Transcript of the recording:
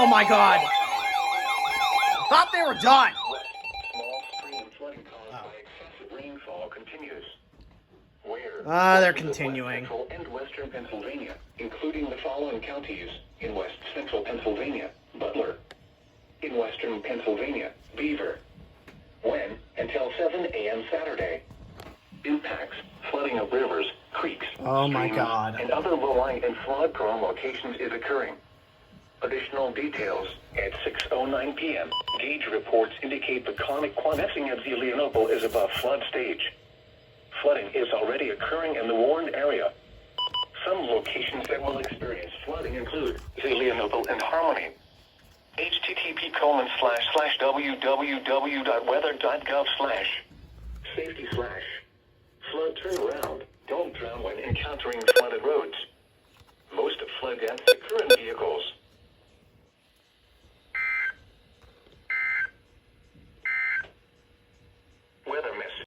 my God. Thought they were done. Small stream flooding caused by excessive rainfall continues. Where? They're continuing. West Central and Western Pennsylvania, including the following counties: in West Central Pennsylvania, Butler; in Western Pennsylvania, Beaver. When? Until 7 a.m. Saturday. Impacts: flooding of rivers, creeks, Oh my streams, God. and other low-lying and flood-prone locations is occurring. Additional details at 6:09 p.m. Gauge reports indicate the quantity of the Leonople is above flood stage. Flooding is already occurring in the warned area. Some locations that will experience flooding include the Leonople and Harmony. http://www.weather.gov/safety/ flood turnaround. Don't drown when encountering flooded roads. Most flood deaths occur in vehicles.